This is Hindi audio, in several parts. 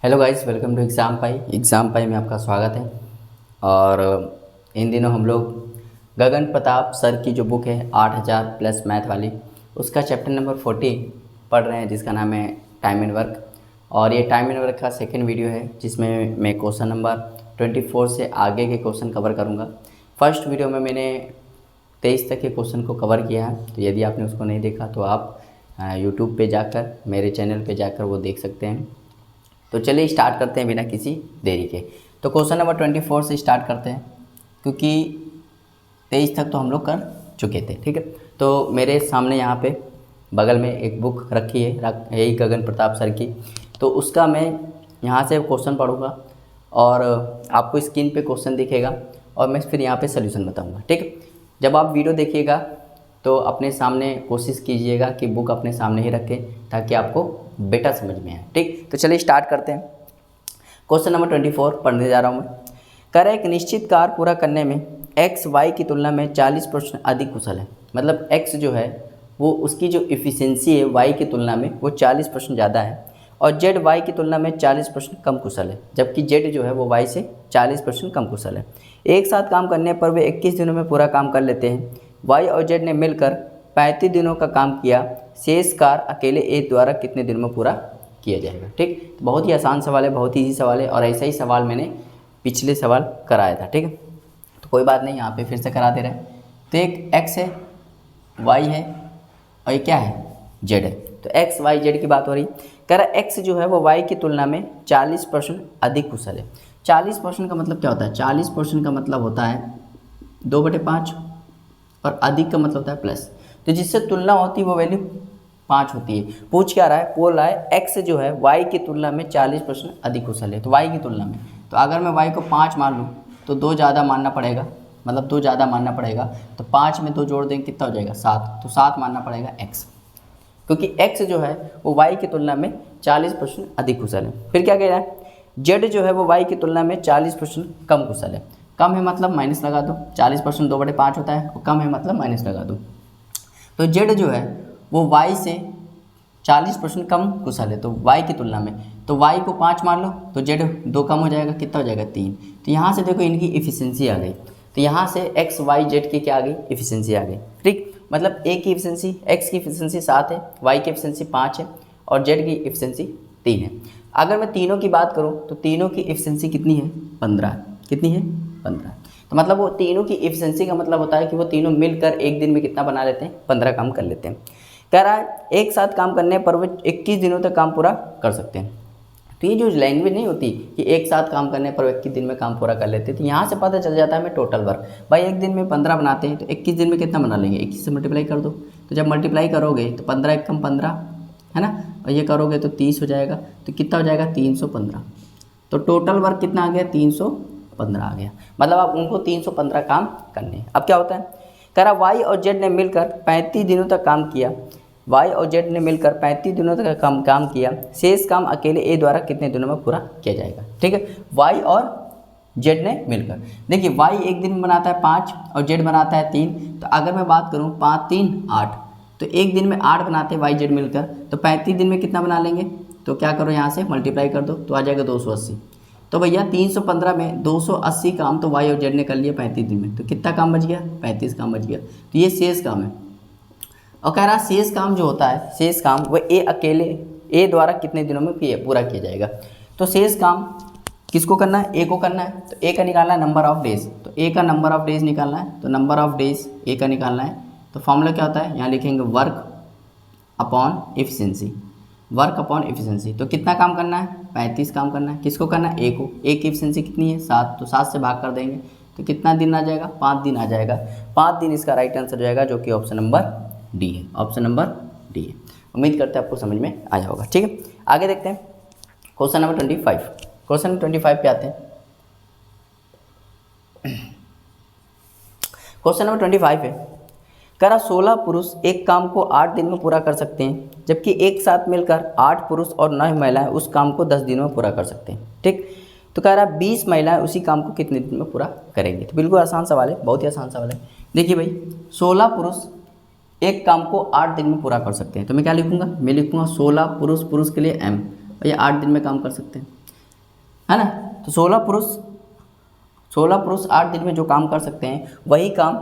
Hello guys, welcome to exam pi में आपका स्वागत है। और इन दिनों हम लोग गगन प्रताप सर की जो बुक है 8000 प्लस मैथ वाली, उसका चैप्टर नंबर 40 पढ़ रहे हैं, जिसका नाम है टाइम एंड वर्क। और ये टाइम एंड वर्क का सेकंड वीडियो है, जिसमें मैं क्वेश्चन नंबर 24 से आगे के क्वेश्चन कवर करूँगा। फर्स्ट वीडियो में मैंने 23 तक के क्वेश्चन को कवर किया है, तो यदि आपने उसको नहीं देखा तो आप यूट्यूब पे जाकर, मेरे चैनल पे जाकर वो देख सकते हैं। तो चलिए स्टार्ट करते हैं बिना किसी देरी के। तो क्वेश्चन नंबर 24 से स्टार्ट करते हैं, क्योंकि 23 तक तो हम लोग कर चुके थे। ठीक है, तो मेरे सामने यहाँ पे बगल में एक बुक रखी है, यही गगन प्रताप सर की। तो उसका मैं यहाँ से क्वेश्चन पढ़ूँगा और आपको स्क्रीन पे क्वेश्चन दिखेगा और मैं फिर यहाँ पे सॉल्यूशन बताऊँगा। ठीक है, जब आप वीडियो देखिएगा तो अपने सामने कोशिश कीजिएगा कि बुक अपने सामने ही रखें, ताकि आपको बेटा समझ में आए। ठीक, तो चलिए स्टार्ट करते हैं। क्वेश्चन नंबर 24 पढ़ने जा रहा हूँ मैं। कह रहा है एक निश्चित कार्य पूरा करने में एक्स वाई की तुलना में 40% अधिक कुशल है। मतलब एक्स जो है वो उसकी जो इफ़िशेंसी है वाई की तुलना में वो 40% ज़्यादा है, और जेड वाई की तुलना में 40% कम कुशल है, जबकि जेड जो है वो वाई से 40% कम कुशल है। एक साथ काम करने पर वे 21 दिनों में पूरा काम कर लेते हैं। वाई और जेड ने मिलकर 35 दिनों का काम किया, शेष कार्य अकेले ए द्वारा कितने दिनों में पूरा किया जाएगा। ठीक, तो बहुत ही आसान सवाल है, बहुत ही ईजी सवाल है, और ऐसा ही सवाल मैंने पिछले सवाल कराया था। ठीक है, तो कोई बात नहीं, यहाँ पे फिर से करा दे रहे हैं। तो एक एक्स है, वाई है, और ये क्या है, जेड है। तो एक्स वाई जेड की बात हो रही। कह रहा एक्स जो है वो वाई की तुलना में 40% अधिक कुशल है। 40% का मतलब क्या होता है? 40% का मतलब होता है 2/5, और अधिक का मतलब होता है प्लस। तो जिससे तुलना होती है वो वैल्यू 5 होती है। पूछ क्या रहा है? बोल रहा है एक्स जो है वाई की तुलना में 40% अधिक कुशल है। तो वाई की तुलना में, तो अगर मैं वाई को 5 मान लूँ तो 2 ज़्यादा मानना पड़ेगा, मतलब 2 ज़्यादा मानना पड़ेगा। तो 5 में 2 जोड़ देंगे कितना हो जाएगा? 7। तो 7 मानना पड़ेगा एक्स, क्योंकि एक्स जो है वो वाई की तुलना में 40% अधिक कुशल है। फिर क्या कह रहा है? जेड जो है वो वाई की तुलना में 40% कम कुशल है। कम है मतलब माइनस लगा दो, 40% 2/5 होता है, और कम है मतलब माइनस लगा दो। तो जेड जो है वो वाई से 40% कम कुशल है, तो वाई की तुलना में। तो वाई को 5 मान लो तो जेड 2 कम हो जाएगा, कितना हो जाएगा? 3। तो यहाँ से देखो इनकी इफिशिएंसी आ गई। तो यहाँ से एक्स वाई जेड की क्या आ गई? इफिशिएंसी आ गई। ठीक, मतलब ए की इफिशिएंसी, एक्स की इफिशिएंसी 7 है, वाई की इफिशिएंसी 5 है, और जेड की इफिशिएंसी 3 है। अगर मैं तीनों की बात करूँ तो तीनों की इफिशिएंसी कितनी है? 15। कितनी है? 15। तो मतलब वो तीनों की इफिशिएंसी का मतलब होता है कि वो तीनों मिलकर एक दिन में कितना बना लेते हैं? 15 काम कर लेते हैं। कह रहा है एक साथ काम करने पर वो 21 दिनों तक काम पूरा कर सकते हैं। तो ये जो लैंग्वेज नहीं होती कि एक साथ काम करने पर 21 दिन में काम पूरा कर लेते हैं, तो यहाँ से पता चल जाता है हमें टोटल वर्क। भाई एक दिन में 15 बनाते हैं तो 21 दिन में कितना बना लेंगे? 21 से मल्टीप्लाई कर दो। तो जब मल्टीप्लाई करोगे तो 15 एक कम 15 है ना, और ये करोगे तो 30 हो जाएगा। तो कितना हो जाएगा? 315। तो टोटल वर्क कितना आ गया? 315 आ गया। मतलब आप उनको 315 काम करने हैं। अब क्या होता है? कह रहा वाई और जेड ने मिलकर 35 दिनों तक काम किया। वाई और जेड ने मिलकर 35 दिनों तक काम किया, शेष काम अकेले ए द्वारा कितने दिनों में पूरा किया जाएगा। ठीक है, वाई और जेड ने मिलकर, देखिए वाई एक दिन में बनाता है 5 और जेड बनाता है 3। तो अगर मैं बात करूँ 5 3 8, तो एक दिन में 8 बनाते हैं वाई जेड मिलकर, तो 35 दिन में कितना बना लेंगे? तो क्या करो, यहाँ से मल्टीप्लाई कर दो तो आ जाएगा 280। तो भैया 315 में 280 काम तो वाई और जेड ने कर लिया 35 दिन में, तो कितना काम बच गया? 35 काम बच गया। तो ये शेष काम है। और कह रहा शेष काम जो होता है, शेष काम वो ए अकेले ए द्वारा कितने दिनों में पूरा किया जाएगा। तो शेष काम किसको करना है? ए को करना है। तो ए का निकालना है नंबर ऑफ डेज, तो ए का नंबर ऑफ डेज निकालना है, तो नंबर ऑफ डेज ए का निकालना है। तो फॉर्मूला क्या होता है? यहाँ लिखेंगे work upon efficiency, work upon efficiency. तो कितना काम करना है? 35 काम करना है। किसको करना है? ए को। ए की एफिशिएंसी कितनी है? 7। तो 7 से भाग कर देंगे तो कितना दिन आ जाएगा? 5 दिन आ जाएगा। 5 दिन इसका राइट आंसर हो जाएगा, जो कि ऑप्शन नंबर डी है। ऑप्शन नंबर डी है। उम्मीद करते हैं आपको समझ में आया होगा। ठीक है, आगे देखते हैं क्वेश्चन नंबर 25। क्वेश्चन नंबर 25 पे आते हैं। क्वेश्चन नंबर 25 है, कह रहा 16 पुरुष एक काम को 8 दिन में पूरा कर सकते हैं, जबकि एक साथ मिलकर 8 पुरुष और 9 महिलाएं उस काम को 10 दिनों में पूरा कर सकते हैं। ठीक, तो कह रहा 20 महिलाएं उसी काम को कितने दिन में पूरा करेंगी। तो बिल्कुल आसान सवाल है, बहुत ही आसान सवाल है। देखिए भाई 16 पुरुष एक काम को 8 दिन में पूरा कर सकते हैं, तो मैं क्या लिखूंगा? मैं लिखूंगा 16 पुरुष, पुरुष के लिए m, और ये 8 दिन में काम कर सकते हैं। है ना। तो 16 पुरुष 8 दिन में जो काम कर सकते हैं वही काम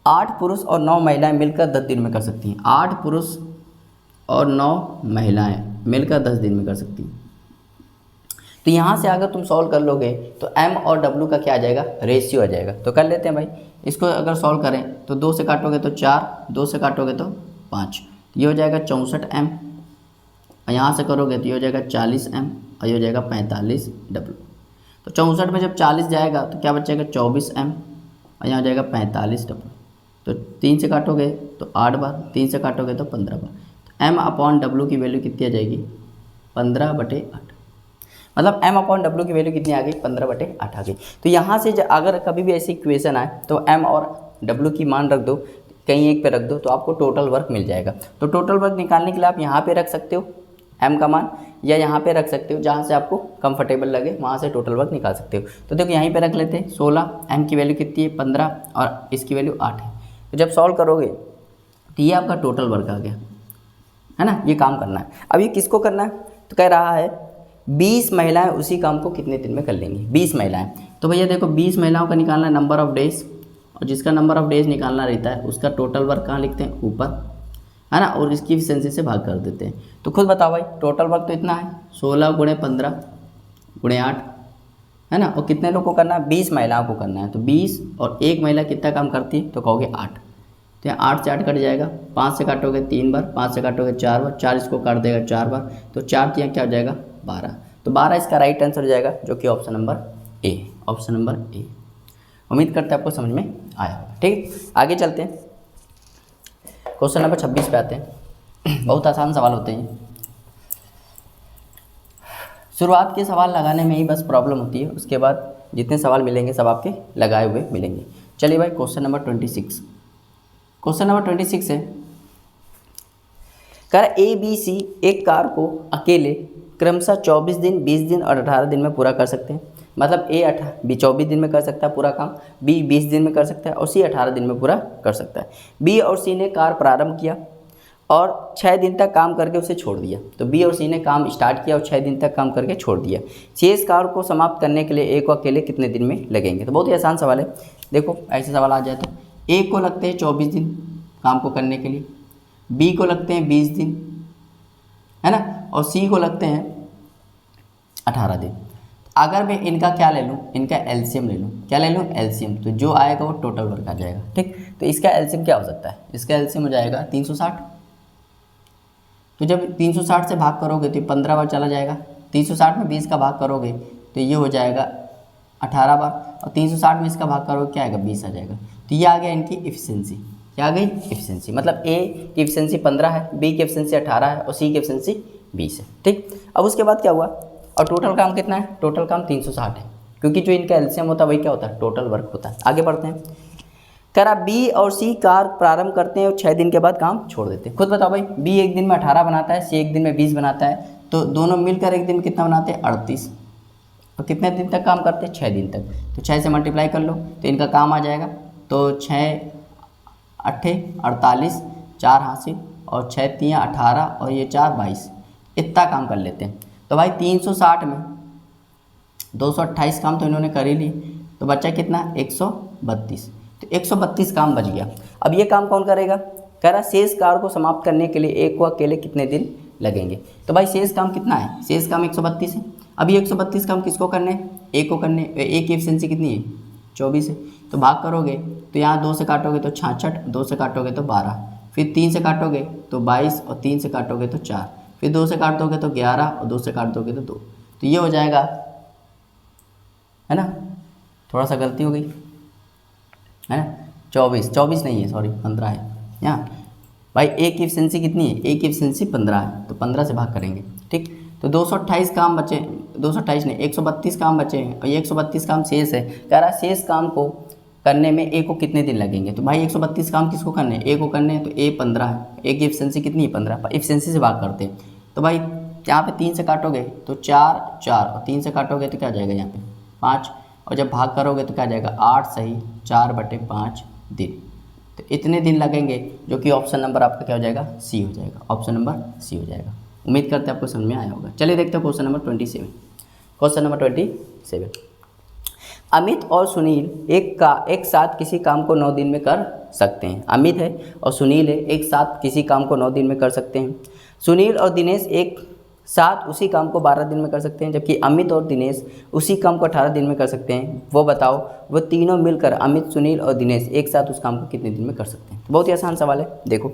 8 पुरुष और 9 महिलाएं मिलकर 10 दिन में कर सकती हैं। 8 पुरुष और 9 महिलाएं मिलकर 10 दिन में कर सकती हैं। तो यहाँ से अगर तुम सॉल्व कर लोगे तो m और w का क्या आ जाएगा, रेशियो आ जाएगा। तो कर लेते हैं भाई, इसको अगर सॉल्व करें तो 2 से काटोगे तो 4, 2 से काटोगे तो 5, ये हो जाएगा 64m, और यहाँ से करोगे तो ये हो जाएगा 40m, और ये हो जाएगा 45w। तो 64 में जब 40 जाएगा तो क्या बचेगा 24m, और यहाँ हो जाएगा 45w। तो 3 से काटोगे तो 8 बार, 3 से काटोगे तो 15 बार। तो m/w की वैल्यू कितनी आ जाएगी, 15/8। मतलब m/w की वैल्यू कितनी आ गई, 15/8 आ गई। तो यहाँ से अगर कभी भी ऐसी इक्वेशन आए तो m और w की मान रख दो, कहीं एक पे रख दो, तो आपको टोटल वर्क मिल जाएगा। तो टोटल वर्क निकालने के लिए आप यहाँ पे रख सकते हो m का मान, या यहाँ पे रख सकते हो, जहाँ से आपको कंफर्टेबल लगे वहाँ से टोटल वर्क निकाल सकते हो। तो देखो यहीं पे रख लेते हैं 16, m की वैल्यू कितनी है 15, और इसकी वैल्यू 8 है। तो जब सॉल्व करोगे तो ये आपका टोटल वर्क आ गया, है ना। ये काम करना है। अब ये किसको करना है, तो कह रहा है 20 महिलाएं उसी काम को कितने दिन में कर लेंगी, 20 महिलाएं। तो भैया देखो 20 महिलाओं का निकालना है नंबर ऑफ डेज, और जिसका नंबर ऑफ डेज निकालना रहता है उसका टोटल वर्क कहाँ लिखते हैं, ऊपर, है ना, और इसकी एफिशिएंसी से भाग कर देते हैं। तो खुद बताओ भाई, टोटल वर्क तो इतना है 16 × 15 × 8, है ना, और कितने लोग को करना है, 20 महिलाओं को करना है। तो 20 और एक महिला कितना काम करती है, तो कहोगे 8। तो यहाँ 8 से 8 कट जाएगा, 5 से काटोगे 3 बार, 5 से काटोगे 4 बार, 4 इसको काट देगा 4 बार, तो 4 यहाँ क्या हो जाएगा 12। तो 12 इसका राइट आंसर हो जाएगा, जो कि option number A, option number A. उम्मीद करते हैं आपको समझ में आया होगा। ठीक, आगे चलते हैं, क्वेश्चन नंबर 26 पे आते हैं। बहुत आसान सवाल होते हैं, शुरुआत के सवाल लगाने में ही बस प्रॉब्लम होती है, उसके बाद जितने सवाल मिलेंगे सब आपके लगाए हुए मिलेंगे। चलिए भाई, क्वेश्चन नंबर 26, क्वेश्चन नंबर 26 है, कर ABC एक कार को अकेले क्रमशः 24 दिन, 20 दिन और 18 दिन में पूरा कर सकते हैं। मतलब A 24 दिन में कर सकता है पूरा काम, B 20 दिन में कर सकता है, और C 18 दिन में पूरा कर सकता है। B और C ने कार प्रारंभ किया और 6 दिन तक काम करके उसे छोड़ दिया। तो B और C ने काम स्टार्ट किया और 6 दिन तक काम करके छोड़ दिया। शेष कार को समाप्त करने के लिए A को अकेले कितने दिन में लगेंगे। तो बहुत ही आसान सवाल है। देखो ऐसे सवाल आ जाए तो A को लगते हैं 24 दिन काम को करने के लिए, B को लगते हैं 20 दिन, है ना, और C को लगते हैं 18 दिन। अगर मैं इनका क्या ले लूँ, इनका एलसीएम ले लूँ, क्या ले लूँ, एलसीएम, तो जो आएगा वो टोटल वर्क आ जाएगा। ठीक, तो इसका एलसीएम क्या हो सकता है, इसका एलसीएम हो जाएगा 360। तो जब 360 से भाग करोगे तो 15 बार चला जाएगा, 360 में 20 का भाग करोगे तो ये हो जाएगा 18 बार, और 360 में इसका भाग करोगे क्या आएगा, 20 आ जाएगा। तो ये आ गया इनकी एफिशिएंसी, क्या आ गई, एफिशिएंसी। मतलब ए की एफिशिएंसी 15 है, बी की एफिशिएंसी 18 है, और सी की एफिशिएंसी 20 है। ठीक, अब उसके बाद क्या हुआ, और टोटल काम कितना है, टोटल काम 360 है, क्योंकि जो इनका एलसीएम होता है वही क्या होता है, टोटल वर्क होता है। आगे बढ़ते हैं, करा बी और सी कार प्रारंभ करते हैं और 6 दिन के बाद काम छोड़ देते हैं। खुद बताओ भाई, बी एक दिन में 18 बनाता है, सी एक दिन में 20 बनाता है, तो दोनों मिलकर एक दिन में कितना बनाते हैं, 38। और कितने दिन तक काम करते हैं, 6 दिन तक। तो 6 से मल्टीप्लाई कर लो तो इनका काम आ जाएगा। तो 6 8 48, 4 हासिल, और 6 3 18, और ये 4 22, इतना काम कर लेते हैं। तो भाई 360 में 228 काम तो इन्होंने कर ही लिए, तो बचा कितना, 132। तो 132 काम बच गया। अब ये काम कौन करेगा, कह रहा शेष कार को समाप्त करने के लिए एक को अकेले कितने दिन लगेंगे। तो भाई शेष काम कितना है, शेष काम 132 है। अब ये 132 काम किसको करने हैं, एक को करने। एक की एफिशिएंसी कितनी है, 24 है। तो भाग करोगे तो यहाँ 2 से काटोगे तो 66, 2 से काटोगे तो 12, फिर 3 से काटोगे तो 22, और 3 से काटोगे तो 4, फिर 2 से काट दोगे तो 11, और 2 से काट दोगे तो 2। तो ये हो जाएगा, है ना, थोड़ा सा गलती हो गई, है ना, 24 नहीं है, सॉरी 15 है यहाँ। भाई ए की एफिशिएंसी कितनी है, ए की एफिशिएंसी 15 है, तो 15 से भाग करेंगे। ठीक, तो 228 काम बचे, 228 नहीं 132 काम बचे हैं, और ये 132 काम शेष है। कह रहा शेष काम को करने में ए को कितने दिन लगेंगे। तो भाई 132 काम किसको करने हैं, ए को करने हैं, तो ए 15 है, ए की एफिशिएंसी कितनी है 15, एफिशिएंसी से भाग करते हैं। तो भाई यहाँ पे 3 से काटोगे तो 4 4, और 3 से काटोगे तो क्या जाएगा यहाँ पे 5, और जब भाग करोगे तो क्या जाएगा 8 सही 4/5 दिन। तो इतने दिन लगेंगे, जो कि ऑप्शन नंबर आपका क्या हो जाएगा, सी हो जाएगा, ऑप्शन नंबर सी हो जाएगा। उम्मीद करते हैं आपको समझ में आया होगा। चलिए देखते हैं question number 27। Question number 27, Amit और सुनील एक साथ किसी काम को 9 दिन में कर सकते हैं। अमित है और सुनील है, एक साथ किसी काम को 9 दिन में कर सकते हैं। सुनील और दिनेश एक साथ उसी काम को 12 दिन में कर सकते हैं, जबकि अमित और दिनेश उसी काम को 18 दिन में कर सकते हैं। वो बताओ, वो तीनों मिलकर अमित, सुनील और दिनेश एक साथ उस काम को कितने दिन में कर सकते हैं। बहुत ही आसान सवाल है, देखो,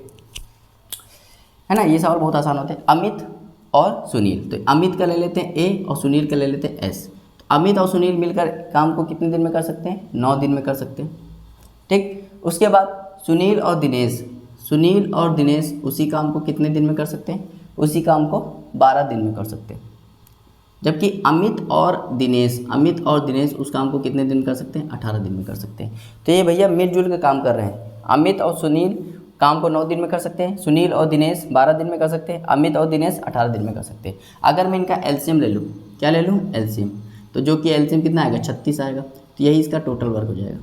है ना, ये सवाल बहुत आसान होते हैं। अमित और सुनील, तो अमित का ले लेते हैं ए और सुनील का ले लेते हैं एस। तो अमित और सुनील मिलकर काम को कितने दिन में कर सकते हैं? 9 दिन में कर सकते हैं, ठीक। उसके बाद सुनील और दिनेश उसी काम को कितने दिन में कर सकते हैं? उसी काम को 12 दिन में कर सकते हैं। जबकि अमित और दिनेश उस काम को कितने दिन कर सकते हैं? 18 दिन में कर सकते हैं। तो ये भैया मिलजुल के काम कर रहे हैं। अमित और सुनील काम को 9 दिन में कर सकते हैं, सुनील और दिनेश 12 दिन में कर सकते हैं, अमित और दिनेश 18 दिन में कर सकते हैं। अगर मैं इनका एलसीएम ले लूँ, क्या ले लूँ? एलसीएम। तो जो कि एलसीएम कितना आएगा? 36 आएगा। तो यही इसका टोटल वर्क हो जाएगा।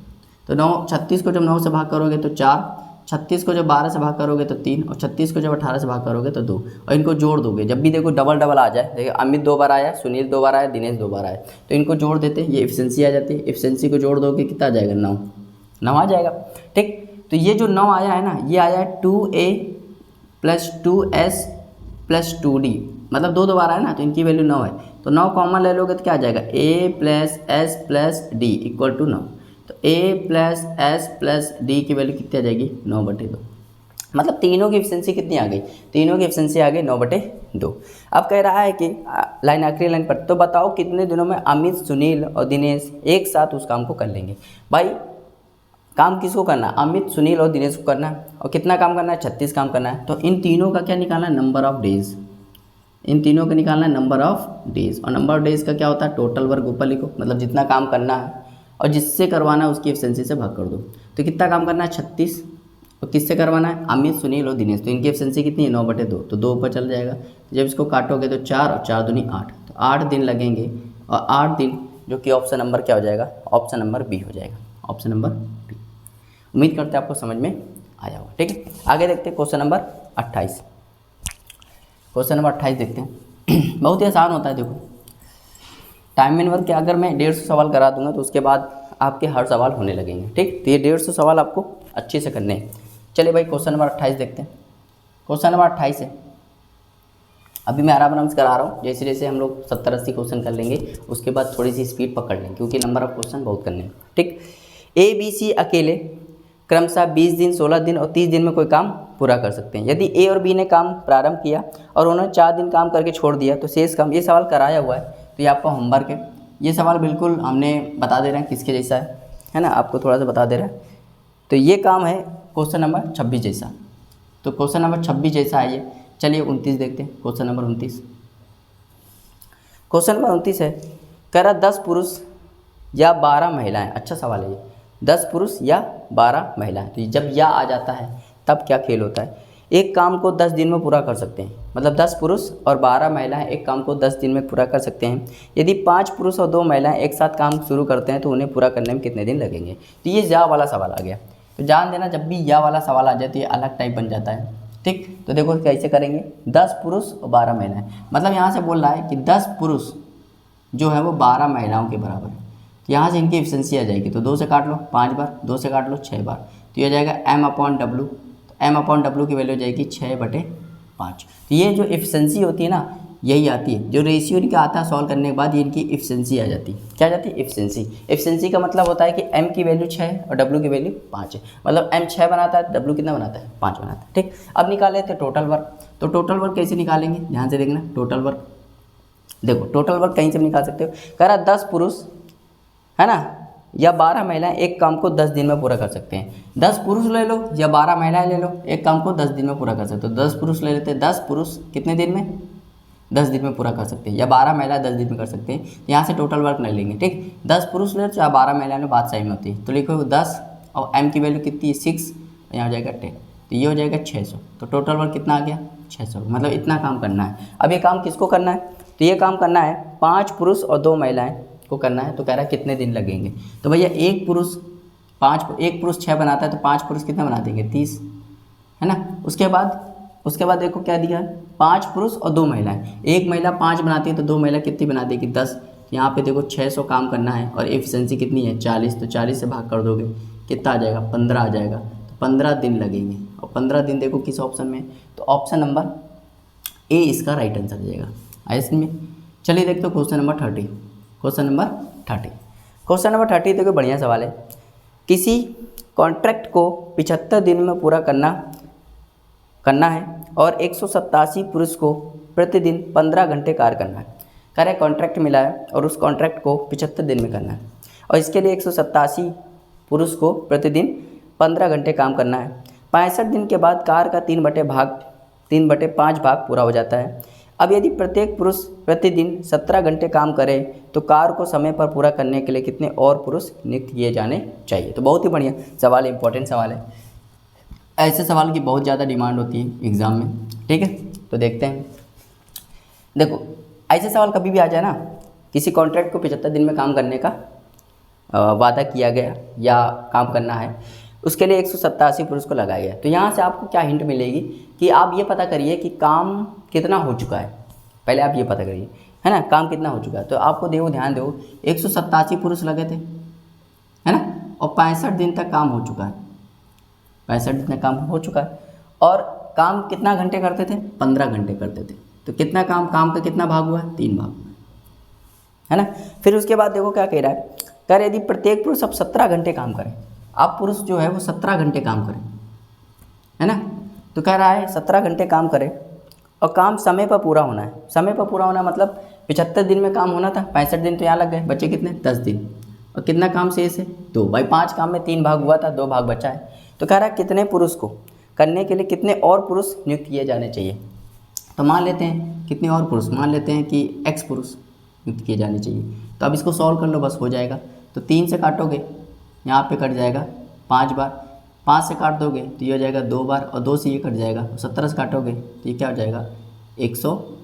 तो 36 को जब 9 से भाग करोगे तो 4, 36 को जब 12 से भाग करोगे तो 3, और 36 को जब 18 से भाग करोगे तो 2, और इनको जोड़ दोगे। जब भी देखो डबल आ जाए, देखिए अमित 2 बार आया, सुनील 2 बार आया, दिनेश 2 बार आया, तो इनको जोड़ देते, ये एफिशिएंसी आ जाती है। एफिशिएंसी को जोड़ दोगे कितना आ जाएगा? 9 आ जाएगा, ठीक। तो ये जो 9 आया है ना, ये आया है 2a + 2s + 2d, मतलब 2 बार आया ना, तो इनकी वैल्यू 9 है। तो 9 कॉमन ले लोगे तो क्या आ जाएगा? a + s + d = 9। तो a + s + d की वैल्यू कितनी आ जाएगी? 9/2। मतलब तीनों की एफिशिएंसी कितनी आ गई? तीनों की एफिशिएंसी आ गई 9/2। अब कह रहा है कि लाइन आखिरी लाइन पर, तो बताओ कितने दिनों में अमित, सुनील और दिनेश एक साथ उस काम को कर लेंगे। भाई काम किसको करना है? अमित, सुनील और दिनेश को करना है। और कितना काम करना है? 36 काम करना है। तो इन तीनों का क्या निकालना है? Number of days. इन तीनों का निकालना है नंबर ऑफ डेज। और नंबर ऑफ डेज का क्या होता है? टोटल वर्क ऊपर लिखो, मतलब जितना काम करना है और जिससे करवाना है उसकी एफिशिएंसी से भाग कर दो। तो कितना काम करना है? 36। और किससे करवाना है? अमित, सुनील और दिनेश। तो इनकी एफिशिएंसी कितनी है? 9/2। तो 2 ऊपर चल जाएगा। तो जब इसको काटोगे तो 4 और 4 दूनी 8, तो 8 दिन लगेंगे। और 8 दिन, जो कि ऑप्शन नंबर क्या हो जाएगा? ऑप्शन नंबर बी हो जाएगा। Option number B. उम्मीद करते हैं आपको समझ में आया होगा, ठीक है। आगे देखते हैं क्वेश्चन नंबर 28। क्वेश्चन नंबर 28 देखते हैं। बहुत ही आसान होता है, देखो टाइम मैन वर्क के अगर मैं 150 सवाल करा दूंगा तो उसके बाद आपके हर सवाल होने लगेंगे, ठीक। तो ये 150 सवाल आपको अच्छे से करने हैं। चलिए भाई क्वेश्चन नंबर 28 देखते हैं। क्वेश्चन नंबर 28 है, अभी मैं आराम से करा रहा हूँ। जैसे जैसे हम लोग 70-80 क्वेश्चन कर लेंगे उसके बाद थोड़ी सी स्पीड पकड़ लेंगे, क्योंकि नंबर ऑफ क्वेश्चन बहुत करने हैं, ठीक। ए, बी, सी अकेले क्रमशः 20 दिन, 16 दिन और 30 दिन में कोई काम पूरा कर सकते हैं। यदि ए और बी ने काम प्रारंभ किया और उन्होंने 4 दिन काम करके छोड़ दिया तो शेष काम, ये सवाल कराया हुआ है तो ये आपका होमवर्क है। ये सवाल बिल्कुल हमने बता दे रहे हैं किसके जैसा है ना, आपको थोड़ा सा बता दे रहे हैं। तो ये काम है क्वेश्चन नंबर 26 जैसा। तो क्वेश्चन नंबर 26 जैसा है ये। चलिए 29 देखते हैं। क्वेश्चन नंबर 29, क्वेश्चन नंबर 29 है, कह रहा 10 पुरुष या 12 महिलाएं, अच्छा सवाल है ये, 10 पुरुष या 12 महिलाएं। तो जब या आ जाता है तब क्या खेल होता है? एक काम को 10 दिन में पूरा कर सकते हैं, मतलब 10 पुरुष और 12 महिलाएं एक काम को 10 दिन में पूरा कर सकते हैं। यदि 5 पुरुष और 2 महिलाएं एक साथ काम शुरू करते हैं तो उन्हें पूरा करने में कितने दिन लगेंगे? तो ये या वाला सवाल आ गया। तो जान देना, जब भी या वाला सवाल आ जाए तो ये अलग टाइप बन जाता है, ठीक। तो देखो कैसे करेंगे, 10 पुरुष और 12 महिलाएं, मतलब यहाँ से बोल रहा है कि 10 पुरुष जो है वो 12 महिलाओं के बराबर है। तो यहाँ से इनकी एफिशिएंसी आ जाएगी। तो 2 से काट लो 5 बार, 2 से काट लो 6 बार, तो ये हो जाएगा m/w। तो m/w की वैल्यू हो जाएगी 6/5। तो ये जो एफिशिएंसी होती है ना, यही आती है, जो रेशियो इनका आता है सॉल्व करने के बाद, ये इनकी एफिशिएंसी आ जाती है। क्या आ जाती है? एफिशिएंसी। एफिशिएंसी का मतलब होता है कि m की वैल्यू 6 और w की वैल्यू 5 है, मतलब m 6 बनाता है, w कितना बनाता है? 5 बनाता है, ठीक। अब निकाल लेते हैं टोटल वर्क। तो टोटल वर्क कैसे निकालेंगे, ध्यान से देखना। टोटल वर्क देखो, टोटल वर्क कहीं से भी निकाल सकते हो। कह रहा 10 पुरुष है ना या 12 महिलाएं एक काम को 10 दिन में पूरा कर सकते हैं। 10 पुरुष ले लो या 12 महिलाएं ले लो, एक काम को 10 दिन में पूरा कर सकते हो। 10 पुरुष ले लेते हैं, 10 पुरुष कितने दिन में? 10 दिन में पूरा कर सकते हैं, या 12 महिलाएं 10 दिन में कर सकते हैं। यहाँ से टोटल वर्क नहीं लेंगे, ठीक। 10 पुरुष ले या 12 महिलाएं में बात सही में होती है। तो लिखो 10 और m की वैल्यू कितनी है? 6, यहाँ हो जाएगा 10, तो ये हो जाएगा 600। तो टोटल वर्क कितना आ गया? 600, मतलब इतना काम करना है। अब ये काम किसको करना है? तो ये काम करना है 5 पुरुष और 2 महिलाएं को करना है। तो कह रहा है कितने दिन लगेंगे? तो भैया एक पुरुष 6 बनाता है, तो 5 पुरुष कितना बना देंगे? 30, है ना। उसके बाद देखो क्या दिया है, 5 पुरुष और 2 महिलाएं। एक महिला 5 बनाती है तो 2 महिला कितनी बना देगी? 10। यहाँ पे देखो 600 काम करना है और एफिशिएंसी कितनी है 40, तो 40 से भाग कर दोगे कितना आ जाएगा 15 आ जाएगा, तो 15 दिन लगेंगे। और 15 दिन देखो किस ऑप्शन में, तो ऑप्शन नंबर ए इसका राइट आंसर हो जाएगा। आइए इसमें चलिए देखते हो question number 30। Question number 30, question number 30 देखो बढ़िया सवाल है। किसी कॉन्ट्रैक्ट को 75 दिन में पूरा करना है और 187 पुरुष को प्रतिदिन 15 घंटे कार्य करना है। कह रहे कॉन्ट्रैक्ट मिला है और उस कॉन्ट्रैक्ट को 75 दिन में करना है और इसके लिए 187 पुरुष को प्रतिदिन 15 घंटे काम करना है। 65 दिन के बाद कार्य का 3/5 भाग पूरा हो जाता है। अब यदि प्रत्येक पुरुष प्रतिदिन 17 घंटे काम करे तो कार्य को समय पर पूरा करने के लिए कितने और पुरुष नियुक्त किए जाने चाहिए। तो बहुत ही बढ़िया सवाल है, इंपॉर्टेंट सवाल है। ऐसे सवाल की बहुत ज़्यादा डिमांड होती है एग्ज़ाम में, ठीक है। तो देखते हैं, देखो ऐसे सवाल कभी भी आ जाए ना, किसी कॉन्ट्रैक्ट को 75 दिन में काम करने का वादा किया गया या काम करना है, उसके लिए 187 पुरुष को लगाया गया। तो यहाँ से आपको क्या हिंट मिलेगी कि आप ये पता करिए कि काम कितना हो चुका है। पहले आप ये पता करिए, है ना, काम कितना हो चुका है। तो आपको देखो, ध्यान दो, 187 पुरुष लगे थे, है ना, और 65 दिन तक काम हो चुका है। 65 दिन तक काम हो चुका है और काम कितना घंटे करते थे, 15 घंटे करते थे। तो कितना काम का कितना भाग हुआ, 3 भाग, है ना। फिर उसके बाद देखो क्या कह रहा है, कह रहे यदि प्रत्येक पुरुष अब 17 घंटे काम करें, आप पुरुष जो है वो 17 घंटे काम करें, है ना। तो कह रहा है 17 घंटे काम करें और काम समय पर पूरा होना है। समय पर पूरा होना मतलब 75 दिन में काम होना था, 65 दिन तो यहाँ लग गए, बचे कितने 10 दिन। और कितना काम शेष है 2, भाई 5 काम में 3 भाग हुआ था, 2 भाग बचा है। तो कह रहा है कितने पुरुष को करने के लिए कितने और पुरुष नियुक्त किए जाने चाहिए। तो मान लेते हैं कितने और पुरुष, मान लेते हैं कि x पुरुष नियुक्त किए जाने चाहिए। तो अब इसको सॉल्व कर लो, बस हो जाएगा। तो 3 से काटोगे, यहाँ पे कट जाएगा 5 बार, 5 से काट दोगे तो ये हो जाएगा 2 बार, और 2 से ये कट जाएगा। 17 से काटोगे तो ये क्या हो जाएगा 100,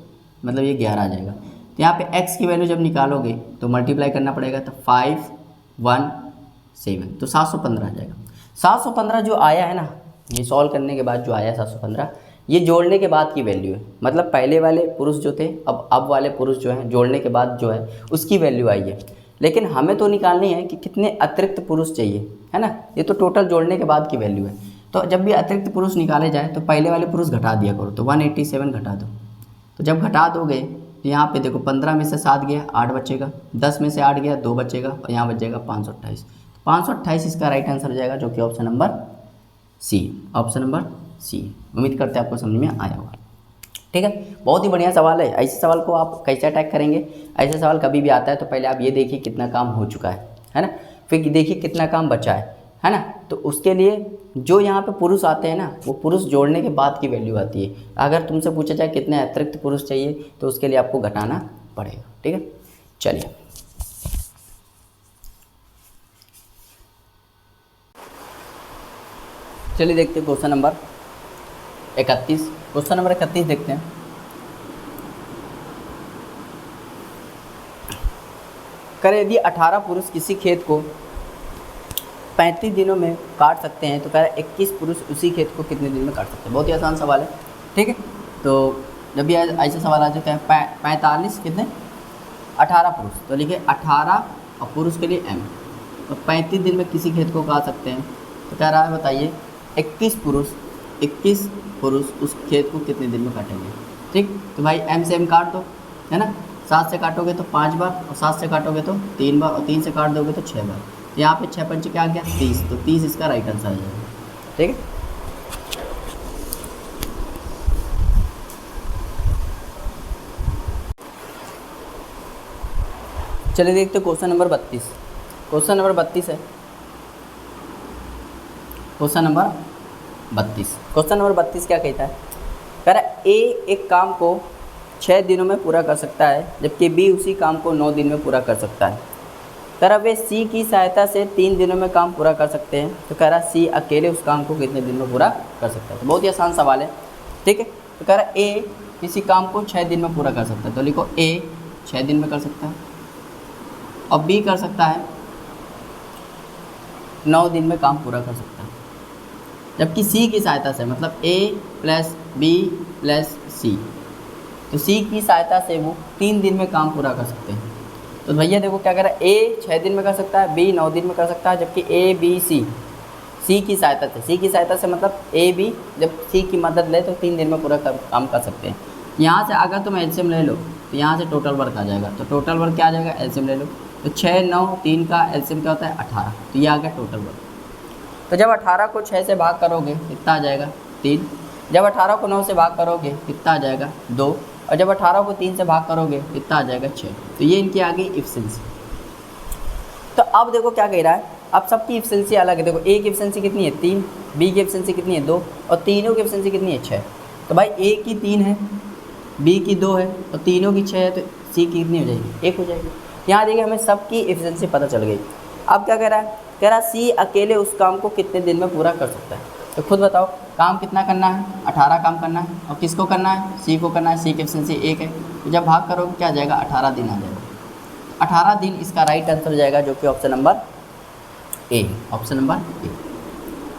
मतलब ये 11 आ जाएगा। तो यहाँ पे x की वैल्यू जब निकालोगे तो मल्टीप्लाई करना पड़ेगा, तो 517, तो 715 आ जाएगा। 715 जो आया है ना, ये सॉल्व करने के बाद जो आया 715, ये जोड़ने के बाद की वैल्यू है। मतलब पहले वाले पुरुष जो थे, अब वाले पुरुष जो हैं जोड़ने के बाद जो है उसकी वैल्यू आई है। लेकिन हमें तो निकालनी है कि कितने अतिरिक्त पुरुष चाहिए, है ना। ये तो टोटल जोड़ने के बाद की वैल्यू है। तो जब भी अतिरिक्त पुरुष निकाले जाए तो पहले वाले पुरुष घटा दिया करो, तो 187 घटा दो। तो जब घटा दोगे तो यहाँ पे देखो 15 में से 7 गया, 8 बचेगा, 10 में से 8 गया, 2 बचेगा, और यहाँ बच जाएगा 528। 528 इसका राइट आंसर हो जाएगा, जो कि option number C, option number C. उम्मीद करते हैं आपको समझ में आया होगा, ठीक है। बहुत ही बढ़िया सवाल है। ऐसे सवाल को आप कैसे अटैक करेंगे, ऐसे सवाल कभी भी आता है तो पहले आप ये देखिए कितना काम हो चुका है ना, फिर देखिए कितना काम बचा है ना। तो उसके लिए जो यहाँ पे पुरुष आते हैं ना, वो पुरुष जोड़ने के बाद की वैल्यू आती है। अगर तुमसे पूछा जाए कितने अतिरिक्त पुरुष चाहिए तो उसके लिए आपको घटाना पड़ेगा, ठीक है। चलिए देखते हैं क्वेश्चन नंबर 31। क्वेश्चन नंबर 31 देखते हैं। करें यदि 18 पुरुष किसी खेत को 35 दिनों में काट सकते हैं तो कह रहा है 21 पुरुष उसी खेत को कितने दिन में काट सकते हैं। बहुत ही आसान सवाल है, ठीक है। तो जब भी ऐसे सवाल आ जाता है 45 कितने 18 पुरुष, तो लिखिए 18 और पुरुष के लिए m, तो 35 दिन में किसी खेत को काट सकते हैं। तो कह रहा है बताइए 21 पुरुष उस खेत को कितने दिन में काटेंगे, ठीक। तो भाई m से m काट दो, है ना। 7 से काटोगे तो 5 बार, और 7 से काटोगे तो 3 बार, और 3 से काट दोगे तो 6 बार। तो यहाँ पे 6 पंचे क्या आ गया 30, तो 30 इसका राइट आंसर आ जाएगा, ठीक है। चलिए देखते क्वेश्चन नंबर 32। क्वेश्चन नंबर 32 है, क्वेश्चन नंबर 32। क्वेश्चन नंबर 32 क्या कहता है, कह रहा है ए एक काम को 6 दिनों में पूरा कर सकता है जबकि बी उसी काम को 9 दिन में पूरा कर सकता है। कह रहा वे सी की सहायता से 3 दिनों में काम पूरा कर सकते हैं। तो कह रहा सी अकेले उस काम को कितने दिन में पूरा कर सकता है। तो बहुत ही आसान सवाल है, ठीक है। तो कह रहा ए किसी काम को 6 दिन में पूरा कर सकता है, तो लिखो ए 6 दिन में कर सकता है और बी कर सकता है 9 दिन में काम पूरा कर सकता है। जबकि सी की सहायता से, मतलब ए प्लस बी प्लस सी, तो सी की सहायता से वो 3 दिन में काम पूरा कर सकते हैं। तो भैया देखो क्या कर रहा है, ए 6 दिन में कर सकता है, बी 9 दिन में कर सकता है, जबकि ए बी सी की सहायता से मतलब ए बी जब सी की मदद ले तो 3 दिन में पूरा काम कर सकते हैं। यहाँ से अगर तुम एलसीएम ले लो तो यहाँ से टोटल वर्क आ जाएगा, तो टोटल वर्क क्या आ जाएगा, एलसीएम ले लो तो 6 9 3 का एलसीएम क्या होता है 18, तो ये आ गया टोटल वर्क। तो जब 18 को 6 से भाग करोगे कितना आ जाएगा 3, जब 18 को 9 से भाग करोगे कितना आ जाएगा 2, और जब 18 को 3 से भाग करोगे कितना आ जाएगा 6। तो ये इनकी आ गई इफिशिएंसी। तो अब देखो क्या कह रहा है, अब सबकी इफिशिएंसी अलग है। देखो ए की इफिशिएंसी कितनी है 3, बी की इफिशिएंसी कितनी है 2, और तीनों की इफिशिएंसी कितनी है 6। तो भाई ए की 3 है, बी की 2 है और तीनों की 6 है, तो सी की कितनी हो जाएगी 1 हो जाएगी। यहाँ देखिए हमें सबकी इफिशिएंसी पता चल गई। अब क्या कह रहा है, कह रहा है सी अकेले उस काम को कितने दिन में पूरा कर सकता है। तो खुद बताओ काम कितना करना है, 18 काम करना है, और किसको करना है, सी को करना है, सी की इफिशिएंसी 1 है। तो जब भाग करोगे क्या आ जाएगा 18 दिन आ जाएगा। 18 दिन इसका राइट आंसर हो जाएगा, जो कि option number A, option number A.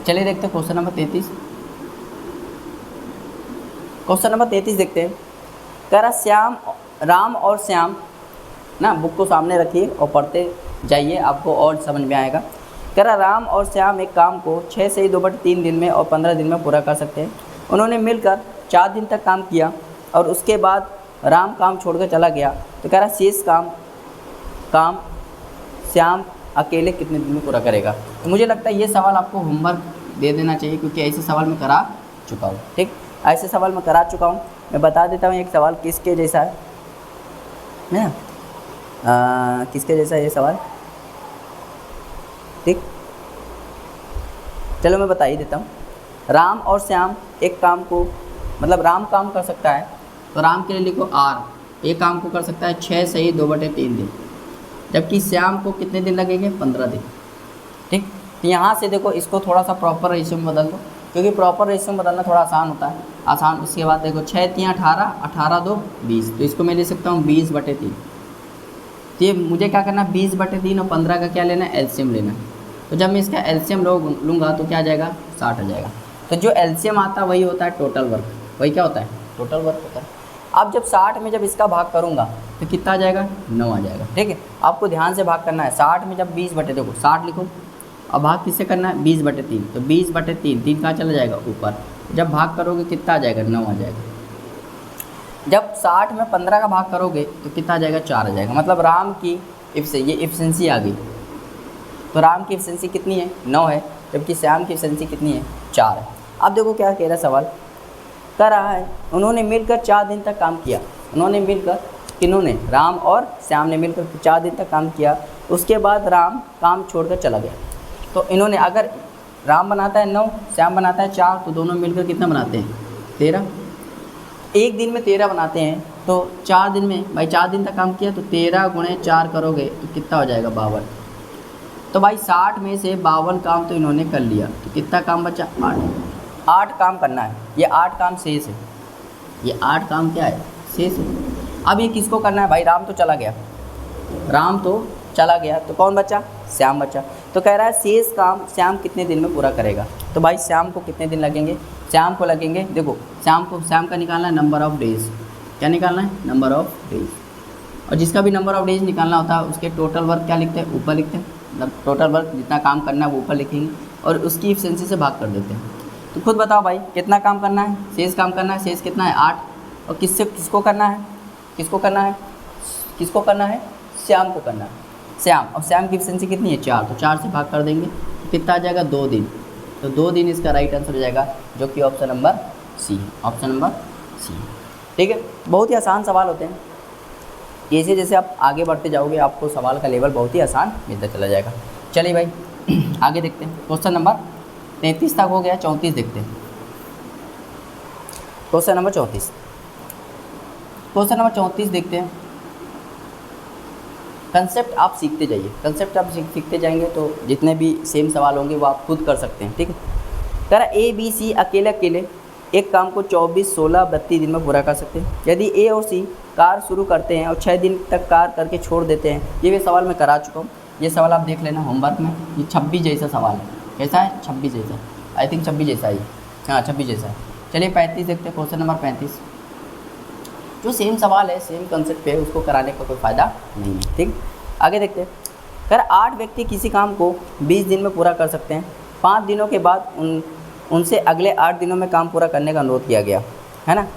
चलिए देखते हैं क्वेश्चन नंबर 33। क्वेश्चन नंबर 33 देखते हैं। कह रहा राम और श्याम ना, बुक को सामने रखिए और पढ़ते जाइए, आपको और समझ में आएगा। कह रहा राम और श्याम एक काम को 6 से 2/3 दिन में और 15 दिन में पूरा कर सकते हैं। उन्होंने मिलकर 4 दिन तक काम किया और उसके बाद राम काम छोड़कर चला गया। तो कह रहा शेष काम श्याम अकेले कितने दिन में पूरा करेगा। तो मुझे लगता है ये सवाल आपको होमवर्क दे देना चाहिए, क्योंकि ऐसे सवाल मैं करा चुका हूँ। ठीक, ऐसे सवाल मैं करा चुका हूँ। मैं बता देता हूँ एक सवाल किसके जैसा है ना, किसके जैसा है ये सवाल। ठीक, चलो मैं बता ही देता हूँ। राम और श्याम एक काम को, मतलब राम काम कर सकता है तो राम के लिए लिखो आर, एक काम को कर सकता है 6 से 2/3 दिन, जबकि श्याम को कितने दिन लगेंगे 15 दिन। ठीक, तो यहाँ से देखो इसको थोड़ा सा प्रॉपर रेशियो में बदल दो, क्योंकि प्रॉपर रेशियो में बदलना थोड़ा आसान होता है, आसान। उसके बाद देखो 6 3 18, 18 2 20, तो इसको मैं ले सकता हूँ 20/3। तो ये मुझे क्या करना है 20/3 और 15 का क्या लेना है एलसीएम लेना है। तो जब मैं इसका एलसीएम लूँगा तो क्या आ जाएगा 60 आ जाएगा। तो जो एलसीएम आता है वही होता है टोटल वर्क, वही क्या होता है टोटल वर्क होता है। अब जब 60 में जब इसका भाग करूँगा तो कितना आ जाएगा 9 आ जाएगा। ठीक है, आपको ध्यान से भाग करना है। 60 में जब 20 बटे, देखो 60 लिखो, अब भाग किससे करना है 20/3, तो 20/3 3 कहाँ चला जाएगा ऊपर, जब भाग करोगे कितना आ जाएगा 9 आ जाएगा। जब 60 में 15 का भाग करोगे तो कितना आ जाएगा 4 आ जाएगा। मतलब राम की ये इफिशिएंसी आ गई। तो राम की इफिशिएंसी कितनी है 9 है, जबकि श्याम की इफिशिएंसी कितनी है 4 है। अब देखो क्या कह रहा है सवाल, कर रहा है उन्होंने मिलकर 4 दिन तक काम किया। उन्होंने मिलकर, किन्होंने, राम और श्याम ने मिलकर 4 दिन तक काम किया, उसके बाद राम काम छोड़कर चला गया। तो इन्होंने, अगर राम बनाता है 9, श्याम बनाता है 4, तो दोनों मिलकर कितना बनाते हैं 13। एक दिन में 13 बनाते हैं, तो 4 दिन में, भाई 4 दिन तक काम किया तो 13 गुणे 4 करोगे तो कितना हो जाएगा 52। तो भाई 60 में से 52 काम तो इन्होंने कर लिया, तो कितना काम बचा 8 काम करना है। ये 8 काम शेष है, ये 8 काम क्या है शेष है। अब ये किसको करना है भाई, राम तो चला गया, राम तो चला गया, तो कौन बचा श्याम बचा। तो कह रहा है शेष काम श्याम कितने दिन में पूरा करेगा। तो भाई श्याम को कितने दिन लगेंगे, श्याम को लगेंगे, देखो श्याम का निकालना है नंबर ऑफ़ डेज। क्या निकालना है नंबर ऑफ़ डेज, और जिसका भी नंबर ऑफ़ डेज निकालना होता है उसके टोटल वर्क क्या लिखते हैं ऊपर लिखते हैं, मतलब टोटल वर्क जितना काम करना है वो ऊपर लिखेंगे और उसकी इफिशिएंसी से भाग कर देते हैं। तो खुद बताओ भाई कितना काम करना है, शेष काम करना है, शेष कितना है 8, और किसको करना है, किसको करना है, किसको करना है श्याम को करना है, श्याम। और श्याम की इफिशिएंसी कितनी है 4, तो 4 से भाग कर देंगे तो कितना आ जाएगा 2 दिन। तो 2 दिन इसका राइट आंसर हो जाएगा, जो कि ऑप्शन नंबर सी है, ऑप्शन नंबर सी। ठीक है, बहुत ही आसान सवाल होते हैं। जैसे जैसे आप आगे बढ़ते जाओगे आपको सवाल का लेवल बहुत ही आसान मिलता चला जाएगा। चलिए भाई आगे देखते हैं। क्वेश्चन नंबर 33 तक हो गया, 34 देखते हैं। क्वेश्चन नंबर 34, क्वेश्चन नंबर 34 देखते हैं। कंसेप्ट आप सीखते जाइए, कंसेप्ट आप सीखते जाएंगे तो जितने भी सेम सवाल होंगे वो आप खुद कर सकते हैं। ठीक है, कह रहा ए बी सी अकेले अकेले एक काम को 24 16 32 दिन में पूरा कर सकते हैं। यदि ए और सी कार शुरू करते हैं और 6 दिन तक कार करके छोड़ देते हैं। ये भी सवाल मैं करा चुका हूँ, ये सवाल आप देख लेना होमवर्क में। ये 26 जैसा सवाल है, कैसा है 26 जैसा, आई थिंक 26 जैसा ही, हाँ 26 जैसा है। चलिए 35 देखते हैं। क्वेश्चन नंबर 35 जो सेम सवाल है, सेम कंसेप्ट पे है, उसको कराने का कोई फ़ायदा नहीं है। ठीक, आगे देखते हैं। कह रहा 8 व्यक्ति किसी काम को 20 दिन में पूरा कर सकते हैं। 5 दिनों के बाद उनसे अगले 8 दिनों में काम पूरा करने का अनुरोध किया गया, है ना।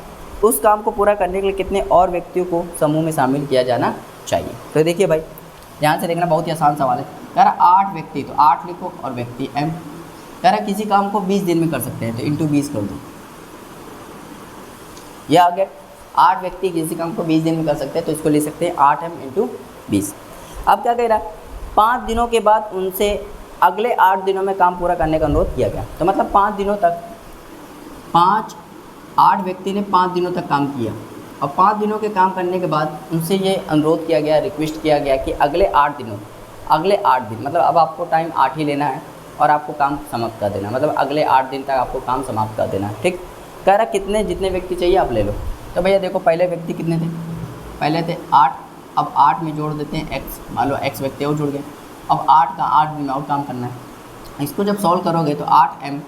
उस काम को पूरा करने के लिए कितने और व्यक्तियों को समूह में शामिल किया जाना चाहिए। तो देखिए भाई, ध्यान से देखना, बहुत ही आसान सवाल है। कह रहा 8 व्यक्ति, तो 8 लिखो और व्यक्ति m। कह रहा किसी काम को 20 दिन में कर सकते हैं, तो इंटू 20 कर दो। यह आ गया, 8 व्यक्ति किसी काम को 20 दिन में कर सकते हैं, तो इसको ले सकते हैं 8m इंटू 20। अब क्या कह रहा है, 5 दिनों के बाद उनसे अगले 8 दिनों में काम पूरा करने का अनुरोध किया गया। तो मतलब 5 दिनों तक 8 व्यक्ति ने 5 दिनों तक काम किया, और 5 दिनों के काम करने के बाद उनसे ये अनुरोध किया गया, रिक्वेस्ट किया गया कि अगले 8 दिन, मतलब अब आपको टाइम 8 ही लेना है और आपको काम समाप्त कर देना, मतलब अगले 8 दिन तक आपको काम समाप्त कर देना है, ठीक। कह रहा कितने, जितने व्यक्ति चाहिए आप ले लो। तो भैया देखो, पहले व्यक्ति कितने थे, पहले थे 8, अब 8 में जोड़ देते हैं x, मान लो x व्यक्ति और जुड़ गए। अब 8 का 8 दिन और काम करना है। इसको जब सॉल्व करोगे तो 8m,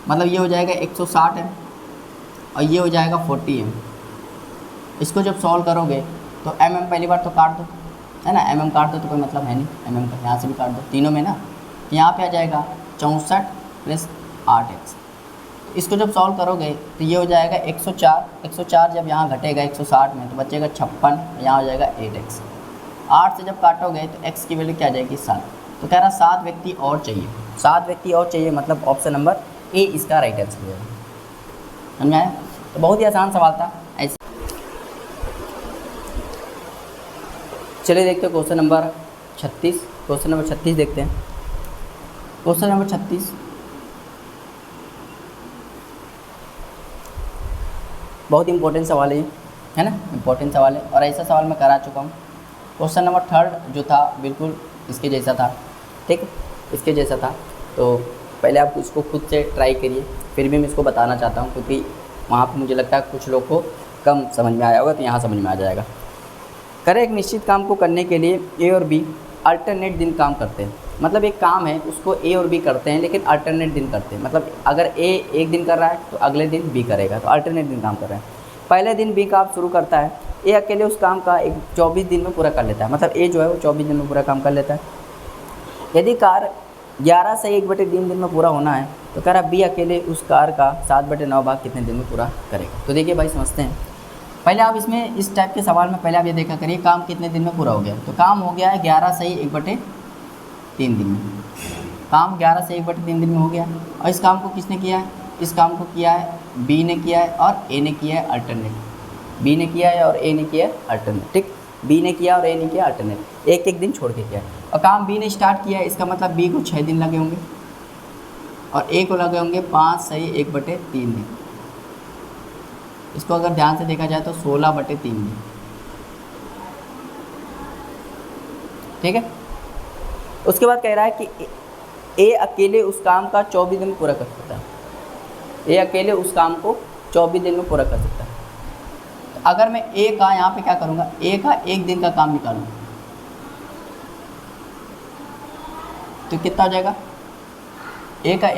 मतलब ये हो जाएगा 160m, और ये हो जाएगा 40m। इसको जब सॉल्व करोगे तो mm पहली बार तो काट दो, है ना, mm काट दो तो कोई मतलब है नहीं, mm का यहाँ से भी काट दो, तीनों में ना, तो यहाँ पे आ जाएगा 64 + 8x। इसको जब सॉल्व करोगे तो ये हो जाएगा 104 जब यहाँ घटेगा 160 में तो बचेगा 56, यहाँ हो जाएगा 8x। 8 से जब काटोगे तो x की वैल्यू क्या आ जाएगी 7। तो कह रहा 7 व्यक्ति और चाहिए, 7 व्यक्ति और चाहिए, मतलब ऑप्शन नंबर ए इसका राइट आंसर है। समझ में आया? तो बहुत ही आसान सवाल था ऐसे। चलिए देखते हैं क्वेश्चन नंबर 36। क्वेश्चन नंबर 36 देखते हैं। क्वेश्चन नंबर 36 बहुत इंपॉर्टेंट सवाल है ना, इंपॉर्टेंट सवाल है, और ऐसा सवाल मैं करा चुका हूँ। क्वेश्चन नंबर 3 जो था बिल्कुल इसके जैसा था, ठीक, इसके जैसा था। तो पहले आप इसको खुद से ट्राई करिए, फिर भी मैं इसको बताना चाहता हूँ क्योंकि वहाँ पे मुझे लगता है कुछ लोग को कम समझ में आया होगा, तो यहाँ समझ में आ जाएगा। करें एक निश्चित काम को करने के लिए ए और बी अल्टरनेट दिन काम करते हैं। मतलब एक काम है उसको ए और बी करते हैं लेकिन अल्टरनेट दिन करते हैं। मतलब अगर ए एक दिन कर रहा है तो अगले दिन बी करेगा, तो अल्टरनेट दिन काम कर रहे हैं। पहले दिन बी काम शुरू करता है, ए अकेले उस काम का 24 दिन में पूरा कर लेता है। मतलब ए जो है वो 24 दिन में पूरा काम कर लेता है। यदि कार 11 से 1/3 दिन में पूरा होना है तो कह रहा बी अकेले उस कार का 7/9 भाग कितने दिन में पूरा करेगा। तो देखिए भाई, समझते हैं। पहले आप इसमें इस टाइप के सवाल में पहले आप ये देखा करिए काम कितने दिन में पूरा हो गया। तो काम हो गया है 11 से 1/3 दिन में, काम 11 से 1/3 दिन में हो गया। और इस काम को किसने किया है, इस काम को किया है बी ने किया है और ए ने किया है अल्टरनेट। बी ने किया है और ए ने किया है अल्टरनेट, ठीक। बी ने किया और ए ने किया अल्टरनेट, एक दिन छोड़ के किया। और काम बी ने स्टार्ट किया है, इसका मतलब बी को 6 दिन लगे होंगे और ए को लगे होंगे 5 से 1/3 दिन। इसको अगर ध्यान से देखा जाए तो 16/3 दिन, ठीक है। उसके बाद कह रहा है कि ए अकेले उस काम का 24 दिन में पूरा कर सकता है। ए अकेले उस काम को 24 दिन में पूरा कर सकता है। तो अगर मैं ए का यहाँ पे क्या करूँगा, ए का 1 दिन का काम निकालूँगा तो कितना हो जाएगा, ए का